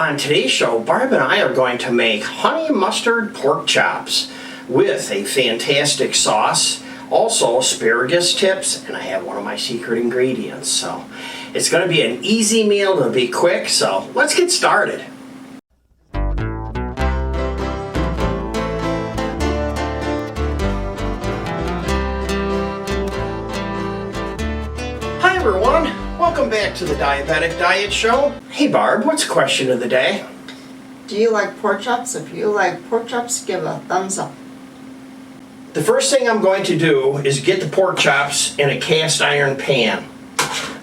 On today's show, Barb and I are going to make honey mustard pork chops with a fantastic sauce, also asparagus tips, and I have one of my secret ingredients. So it's going to be an easy meal to be quick, so let's get started. Hi everyone, welcome back to the Diabetic Diet Show. Hey Barb, what's the question of the day? Do you like pork chops? If you like pork chops, give a thumbs up. The first thing I'm going to do is get the pork chops in a cast iron pan.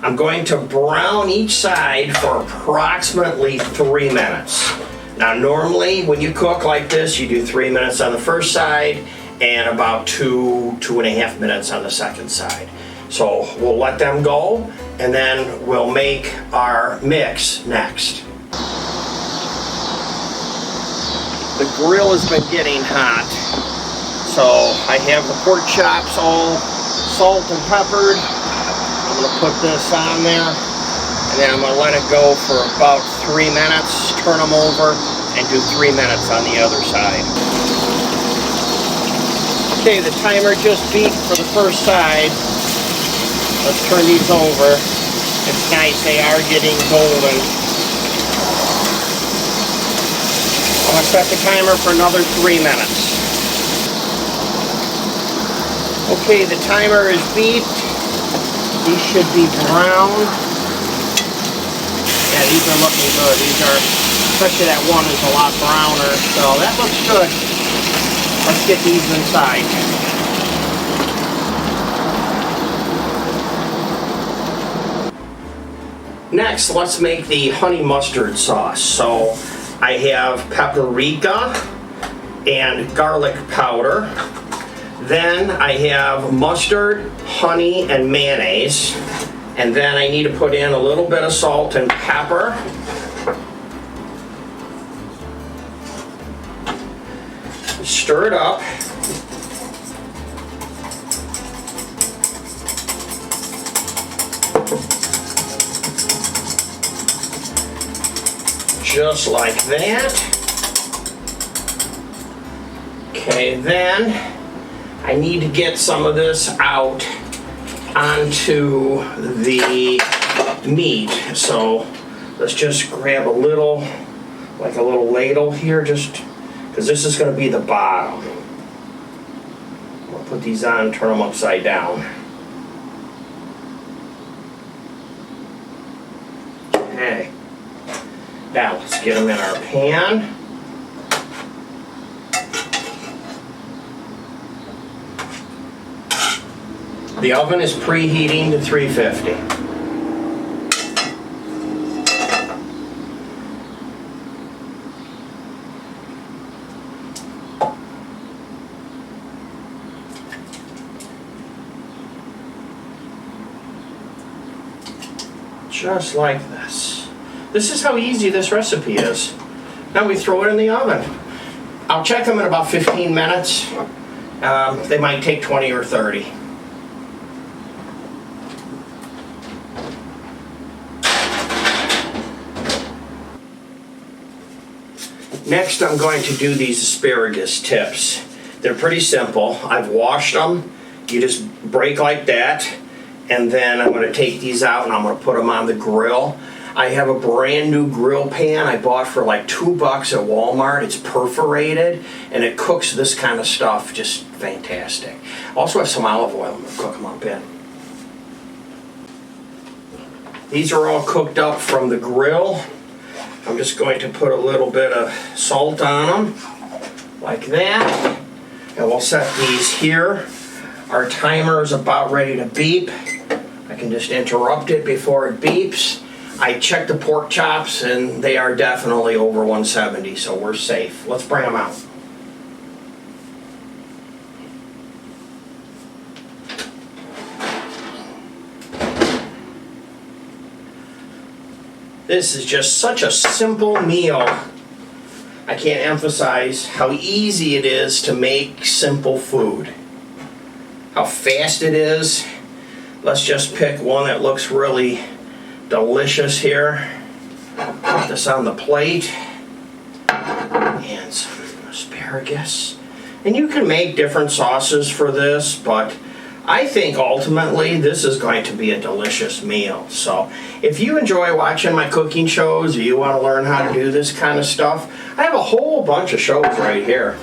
I'm going to brown each side for approximately 3 minutes. Now normally when you cook like this, you do 3 minutes on the first side and about 2.5 minutes on the second side. So we'll let them go and then we'll make our mix next. The grill has been getting hot. So I have the pork chops all salt and peppered. I'm going to put this on there and then I'm going to let it go for about 3 minutes, turn them over and do 3 minutes on the other side. Okay, the timer just beeped for the first side. Let's turn these over. It's nice, they are getting golden. I'm going to set the timer for another 3 minutes. Okay, the timer is beeped. These should be brown. Yeah, these are looking good. These are, especially that one is a lot browner, so that looks good. Let's get these inside. Next, let's make the honey mustard sauce. So I have paprika and garlic powder. Then I have mustard, honey, and mayonnaise. And then I need to put in a little bit of salt and pepper. Stir it up. Just like that. Okay, then I need to get some of this out onto the meat. So let's just grab a little, like a little ladle here, just because this is going to be the bottom. I'll put these on, turn them upside down. Okay. Now let's get them in our pan. The oven is preheating to 350. Just like this. This is how easy this recipe is. Now we throw it in the oven. I'll check them in about 15 minutes. They might take 20 or 30. Next, I'm going to do these asparagus tips. They're pretty simple. I've washed them. You just break like that. And then I'm going to take these out and I'm going to put them on the grill. I have a brand new grill pan I bought for like $2 at Walmart. It's perforated and it cooks this kind of stuff just fantastic. Also have some olive oil. I'm going to cook them up in. These are all cooked up from the grill. I'm just going to put a little bit of salt on them, like that. And we'll set these here. Our timer is about ready to beep. I can just interrupt it before it beeps. I checked the pork chops and they are definitely over 170, so we're safe. Let's bring them out. This is just such a simple meal. I can't emphasize how easy it is to make simple food. How fast it is. Let's just pick one that looks really delicious here. Put this on the plate. And some asparagus. And you can make different sauces for this, but I think ultimately this is going to be a delicious meal. So if you enjoy watching my cooking shows or you want to learn how to do this kind of stuff, I have a whole bunch of shows right here.